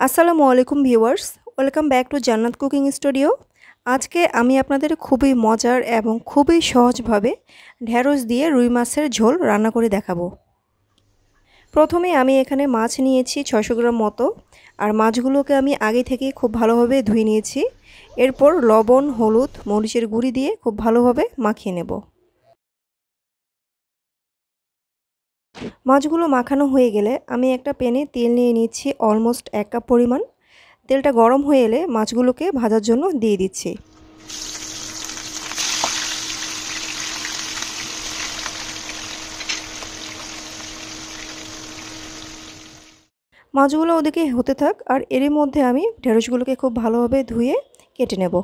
আসসালামু আলাইকুম viewers, welcome back to জান্নাত কুকিং স্টুডিও। আজকে আমি আপনাদের খুবই মজার এবং খুবই সহজভাবে ঢেঁড়স দিয়ে রুই মাছের ঝোল রান্না করে দেখাবো। প্রথমে আমি এখানে মাছ নিয়েছি 600 গ্রাম মতো, আর মাছগুলোকে আমি আগে থেকেই খুব ভালোভাবে ধুয়ে নিয়েছি। এরপর লবণ, হলুদ, মরিচের গুঁড়ি দিয়ে খুব ভালোভাবে মাখিয়ে নেব। মাছগুলো মাখানো হয়ে গেলে আমি একটা প্যানে তেল নিয়ে নিচ্ছি অলমোস্ট 1 কাপ পরিমাণ। তেলটা গরম হয়ে এলে মাছগুলোকে ভাজার জন্য দিয়ে দিচ্ছি। মাছগুলো ওদিকে হতে থাক, আর এরই মধ্যে আমি ঢেঁড়সগুলোকে খুব ভালোভাবে ধুয়ে কেটে নেব।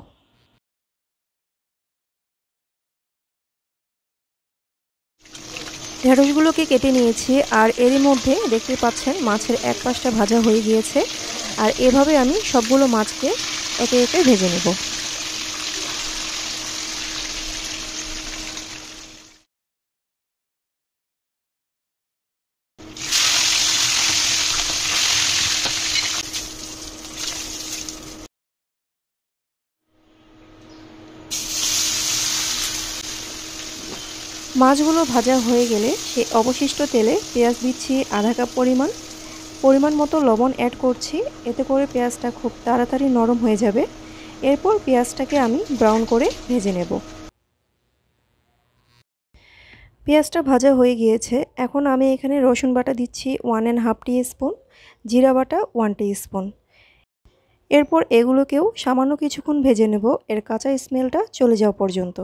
ঢেঁড়সগুলোকে কেটে নিয়েছি, আর এরই মধ্যে দেখতে পাচ্ছেন মাছের এক পাশটা ভাজা হয়ে গিয়েছে। আর এভাবে আমি সবগুলো মাছকে একে একে ভেজে নেব। মাছগুলো ভাজা হয়ে গেলে সেই অবশিষ্ট তেলে পেঁয়াজ দিচ্ছি আধা কাপ পরিমাণ মতো লবণ অ্যাড করছি, এতে করে পেঁয়াজটা খুব তাড়াতাড়ি নরম হয়ে যাবে। এরপর পেঁয়াজটাকে আমি ব্রাউন করে ভেজে নেব। পেঁয়াজটা ভাজা হয়ে গিয়েছে, এখন আমি এখানে রসুন বাটা দিচ্ছি 1.5 টিস্পুন, জিরা বাটা 1 টিস্পুন। এরপর এগুলোকেও সামান্য কিছুক্ষণ ভেজে নেব, এর কাঁচা স্মেলটা চলে যাওয়া পর্যন্ত।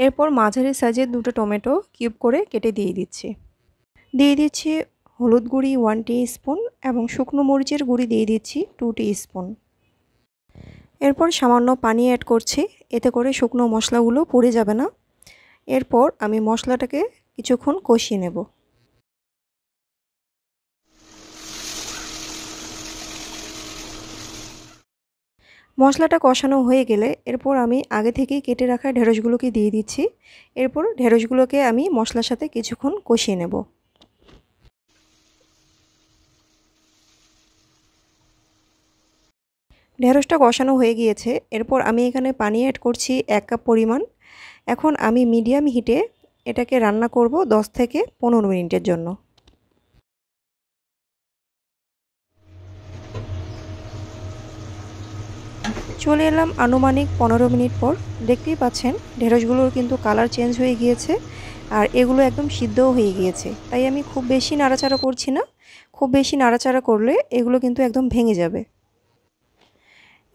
এরপর মাঝারি সাইজের 2টো টমেটো কিউব করে কেটে দিয়ে দিচ্ছি হলুদ গুঁড়ি 1 টিস্পুন এবং শুকনো মরিচের গুঁড়ি দিয়ে দিচ্ছি 2 টিস্পুন। এরপর সামান্য পানি অ্যাড করছি, এতে করে শুকনো মশলাগুলো পুড়ে যাবে না। এরপর আমি মশলাটাকে কিছুক্ষণ কষিয়ে নেব। মশলাটা কষানো হয়ে গেলে এরপর আমি আগে থেকেই কেটে রাখা ঢেঁড়সগুলোকে দিয়ে দিচ্ছি। এরপর ঢেঁড়সগুলোকে আমি মশলার সাথে কিছুক্ষণ কষিয়ে নেব। ঢেঁড়সটা কষানো হয়ে গিয়েছে, এরপর আমি এখানে পানি অ্যাড করছি 1 কাপ পরিমাণ। এখন আমি মিডিয়াম হিটে এটাকে রান্না করব 10 থেকে 15 মিনিটের জন্য। চলে এলাম আনুমানিক 15 মিনিট পর। দেখতেই পাচ্ছেন ঢেঁড়সগুলোর কিন্তু কালার চেঞ্জ হয়ে গিয়েছে, আর এগুলো একদম সিদ্ধও হয়ে গিয়েছে। তাই আমি খুব বেশি নাড়াচাড়া করছি না, খুব বেশি নাড়াচাড়া করলে এগুলো কিন্তু একদম ভেঙে যাবে।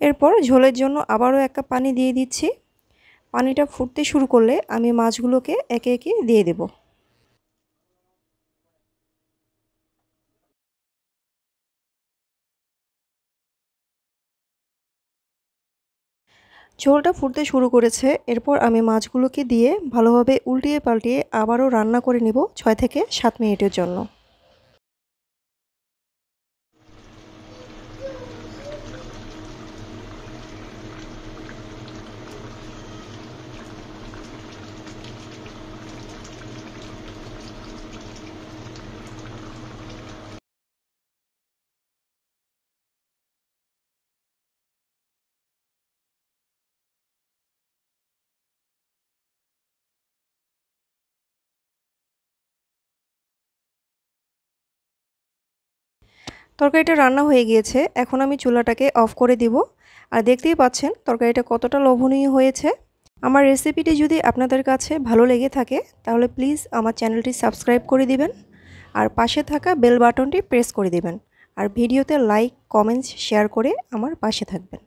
এরপর ঝোলের জন্য আবারও 1 কাপ পানি দিয়ে দিচ্ছি। পানিটা ফুটতে শুরু করলে আমি মাছগুলোকে একে একে দিয়ে দেব। ঝোলটা ফুটতে শুরু করেছে, এরপর আমি মাছগুলোকে দিয়ে ভালোভাবে উল্টিয়ে পাল্টিয়ে আবারও রান্না করে নেব 6 থেকে 7 মিনিটের জন্য। তরকারিটা রান্না হয়ে গিয়েছে, এখন আমি চুলাটাকে অফ করে দিব। আর দেখতেই পাচ্ছেন তরকারিটা কতটা লোভনীয় হয়েছে। আমার রেসিপিটি যদি আপনাদের কাছে ভালো লেগে থাকে তাহলে প্লিজ আমার চ্যানেলটি সাবস্ক্রাইব করে দিবেন, আর পাশে থাকা বেল বাটনটি প্রেস করে দিবেন, আর ভিডিওতে লাইক, কমেন্টস, শেয়ার করে আমার পাশে থাকবেন।